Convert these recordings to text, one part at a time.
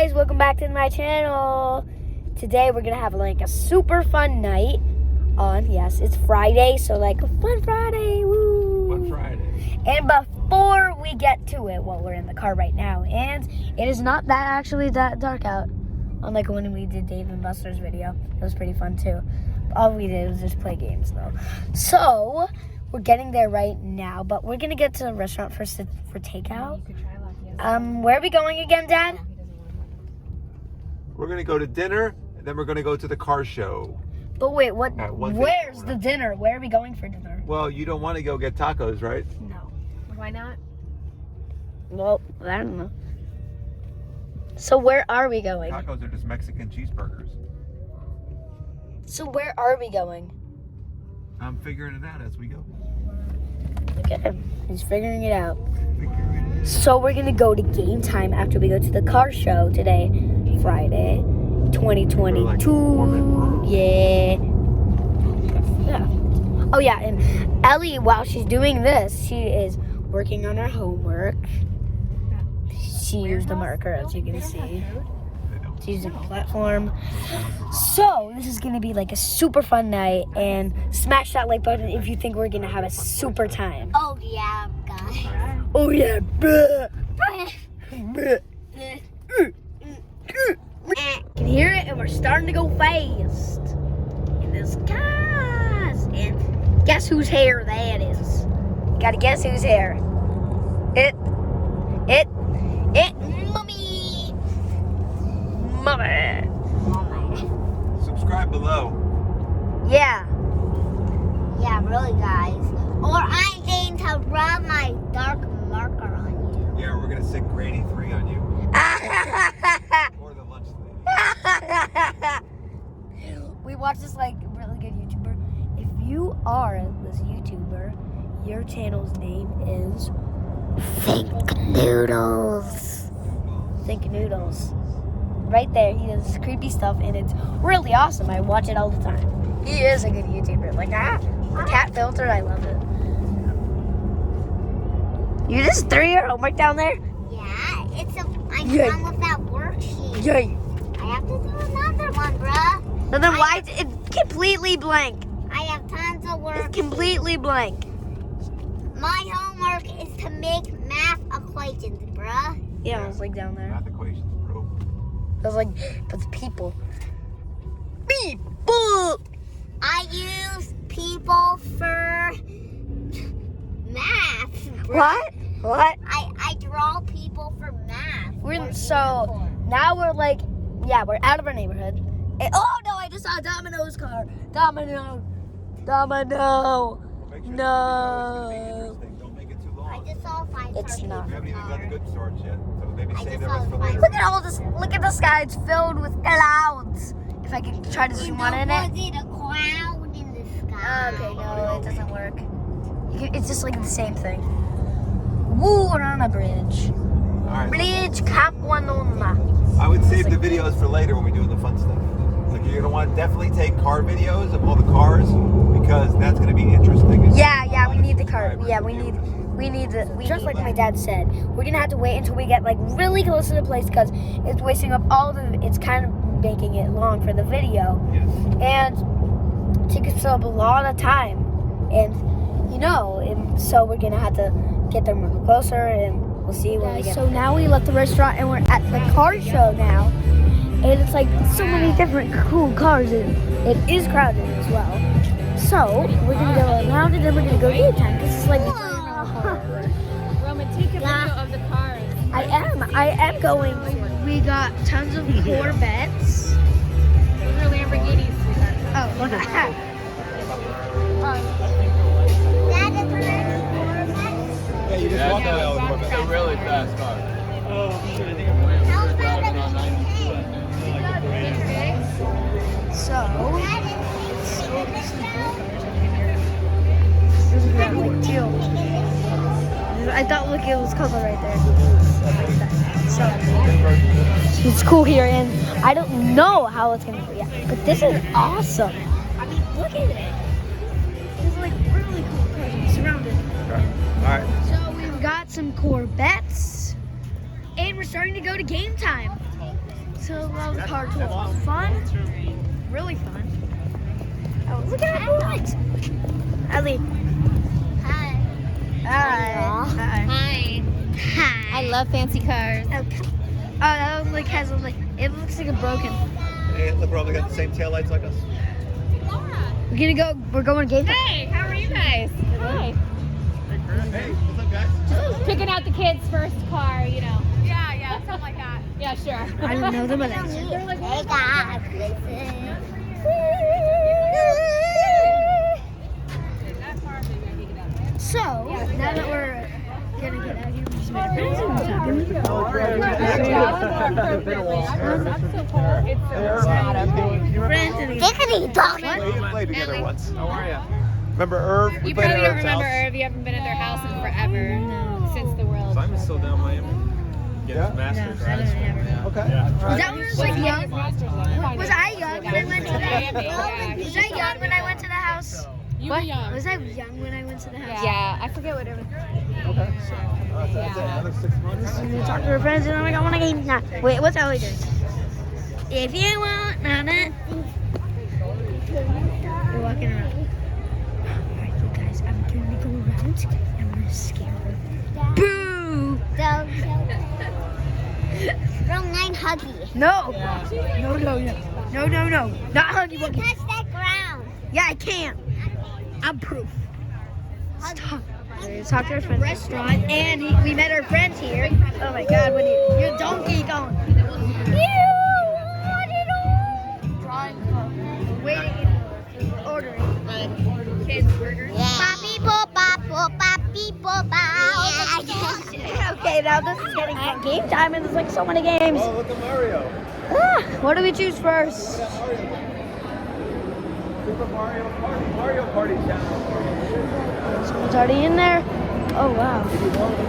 guys, welcome back to my channel. Today we're gonna have like a super fun night on, yes, it's Friday, so like a fun Friday, woo! Fun Friday. And before we get to it, well, we're in the car right now, and it is not that actually that dark out. Unlike when we did Dave and Buster's video, it was pretty fun too. All we did was just play games though. So we're getting there right now, but we're gonna get to the restaurant first for takeout. Where are we going again, Dad? We're gonna go to dinner, and then we're gonna go to the car show. But wait, what? At 1:50. Where's the dinner? Where are we going for dinner? Well, you don't want to go get tacos, right? No. Why not? Well, I don't know. So where are we going? Tacos are just Mexican cheeseburgers. So where are we going? I'm figuring it out as we go. Look at him. He's figuring it out. Figuring it out. So we're gonna go to game time after we go to the car show today, Friday, 2022. Yeah. Oh yeah, and Ellie, while she's doing this, she is working on her homework. She used a marker, as you can see. She's using a platform. So this is gonna be like a super fun night, and smash that like button if you think we're gonna have a super time. Oh yeah, guys. Oh yeah. Can hear it, and we're starting to go fast in this cars. And guess whose hair that is? You gotta guess whose hair. It, mommy. Subscribe below. Yeah. Yeah, really, guys. Or I'm going to rub my dark marker on you. Yeah, we're gonna stick Granny 3 on you. Or the lunch lady. We watched this like really good YouTuber. If you are this YouTuber, your channel's name is Think Noodles. Think Noodles. Right there, he does creepy stuff, and it's really awesome. I watch it all the time. He is a good YouTuber. Like, the cat filter, I love it. You just threw your homework down there? Yeah, I'm Yay. done with that worksheet. Yay. I have to do another one, bruh. So then why is it completely blank? I have tons of work. It's completely blank. My homework is to make math equations, bruh. Yeah, it was like down there. Math equations, bro. It was like, but the people. People! I use people for math. bruh. What? I draw people for math. So now we're like, yeah, we're out of our neighborhood. And, oh no, I just saw Domino's car. Domino. Make sure No. the video is gonna be interesting. Don't make it too I long. just saw 5 It's cars. not. We haven't even got the good stories yet, so maybe I save just the saw rest for the later. Look at all this. Look at the sky. It's filled with clouds. If I can try to zoom on in it. Was it a cloud in the sky? Okay, no, it doesn't work. It's just like the same thing. Woo, we're on a bridge. Alright. Bridge Capwanona. I would save the videos for later when we're doing the fun stuff. Like you're gonna want to definitely take car videos of all the cars because that's gonna be interesting. Yeah, we need the car. Yeah, we need the. Just like my dad said, we're gonna have to wait until we get like really close to the place because it's wasting up all the. It's kind of making it long for the video, Yes. and takes up a lot of time, and so we're gonna have to get them a little closer, and we'll see when we get. So now we left the restaurant and we're at the car show now, and it's like so many different cool cars, and it is crowded as well. So we're gonna go around and then we're gonna go game time because it's like. Roman, take a video of the cars. I am going. We got tons of Corvettes. Those are Lamborghinis. Oh, look at that. That is a Yeah, you just walk away all the It's a really fast car. How about Driving on a 92, I think. So I thought, look, it was color right there. So it's cool here, and I don't know how it's gonna be yet, but this is awesome. I mean, look at it. It's like really cool because we're surrounded. Alright. So we've got some Corvettes, and we're starting to go to game time. so well, the car tour was fun. Really fun. Oh, look at that lights. Ellie. Hi. Hi. Hi. Hi. I love fancy cars. Okay. Oh, that one, like has a, like it looks like a broken. Hey, look, we're all got the same taillights like us. We're going to game time. Hey, how are you guys? Hi. Hey, what's up, guys? Picking out the kids' first car, you know. Yeah, something like that. Yeah, sure. I don't know them, but that's Hey guys, so. Now that we're gonna get out of here, we just made a Dickety dog. We played together once. How are you? Remember Irv? We You played probably at don't Irv's remember house. Irv. You haven't been at their house in forever. Since the world. Simon's still down Miami. Getting his master's, No, I right? don't ever. Okay. Was that when I was like young? Was I young when I went to the house? Was I young when I went to the house? You were young. Was I young when I went to the house? Yeah, I forget what it was. Okay. So that's it. Another 6 months. I'm gonna talk to her friends and I want to game now. Wait, what's Ellie doing? If you want, Nana. We're walking around. Alright, you guys, I'm gonna go around. I'm gonna scare her. Boo! Wrong 9 huggy. No! No, no, no. No, no, no. Not Huggy Wuggy. Touch that ground. Yeah, I can't. I'm proof. Stop. We're talking to our friend's restaurant, and we met our friends here. Oh my God, what are you? You're a donkey going. Waiting, ordering. Kids burgers. Papi po papo, papi po pa. Okay, now this is getting fun. Game time, and there's like so many games. Oh, look at Mario. What do we choose first? Super Mario Party. Mario Party channel. Someone's already in there. Oh wow.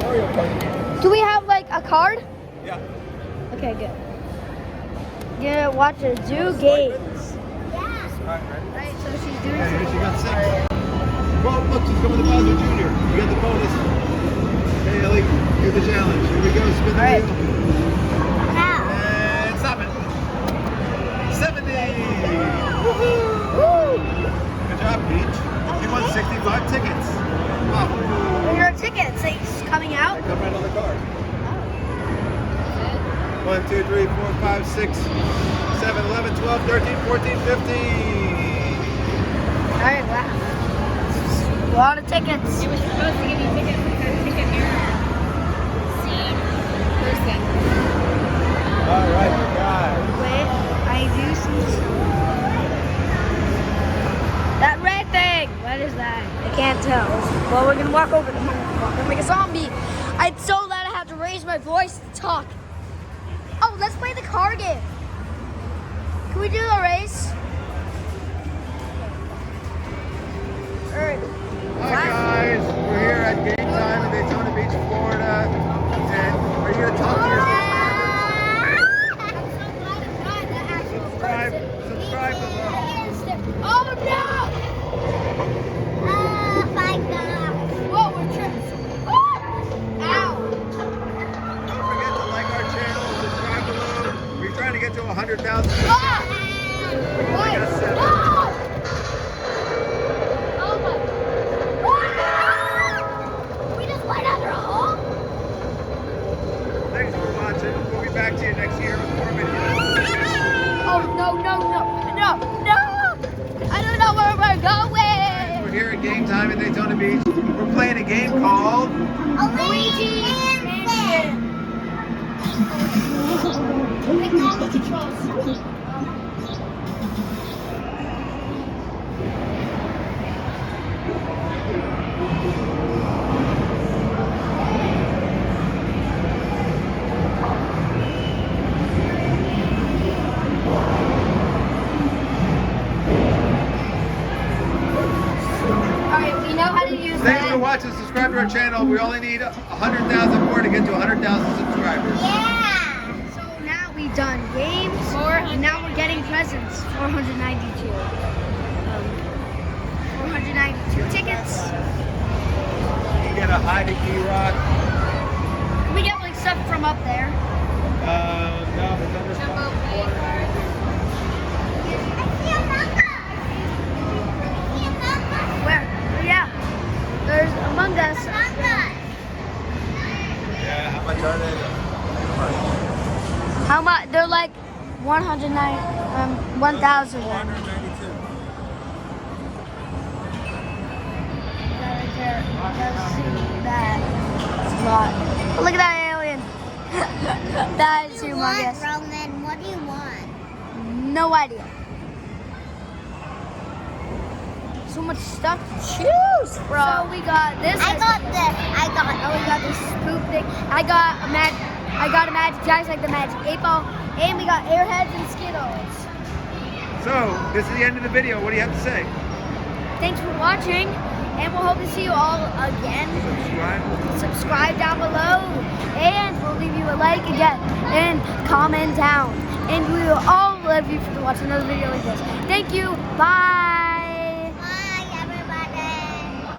Mario Party. Do we have like a card? Yeah. Okay, good. Yeah, watch her do games. Alright, ready? Right, so she's doing Hey, something. she got 6. Well, look, she's coming to Bowser Jr. You got the bonus. Hey, Ellie, do the challenge. Here we go, spin the Alright. wheel. And stop it. 70. Woo! Good job, Peach. You won 65 tickets. Wow. Your tickets, it's coming out. Come right on the card. 1, 2, 3, 4, 5, 6, 7, 11, 12, 13, 14, 15. Alright, wow. A lot of tickets. It was supposed to give you tickets with a ticket mirror. Scene. Person. All right, you guys. Wait, I do see that red thing. What is that? I can't tell. Well, we're gonna walk over there. We're gonna make a zombie. It's so loud I have to raise my voice to talk. Oh, let's play the car game. Can we do the race? Alright. Hi guys, we're here at Game Time in Daytona Beach, Florida. And are you gonna talk to your subscribe to them? Oh no! My God. Whoa, we're tripping. Ow! Don't forget to like our channel, subscribe below. We're trying to get to 100,000. What? got 7. We just went under a hole. Thanks for watching. We'll be back to you next year with more videos. Oh no, no, no, no, no! I don't know where we're going! We're here at Game Time in Daytona Beach. We're playing a game called Luigi Mansion. With all the controls. Alright, we know how to use Thanks for that. watching. Subscribe to our channel. We only need 100,000 more to get to 100,000 subscribers. Yeah. So now we've done games, 400. and now we're getting presents. 492. 492 tickets. You get a Heidegger rock. Can we get like stuff from up there? No, it's under much? They're like 1,000. 492. Right there. That. That's a lot. But look at that alien. That is What do you want, humongous. Roman? What do you want? No idea. So much stuff to choose from. So we got this. I got this. Oh, we got this spook thing. I got a magic Jack's like the magic 8-ball, and we got Airheads and Skittles. So, this is the end of the video. What do you have to say? Thanks for watching, and we'll hope to see you all again. Subscribe down below, and we'll leave you a like again, and comment down. And we will all love you for watching another video like this. Thank you. Bye.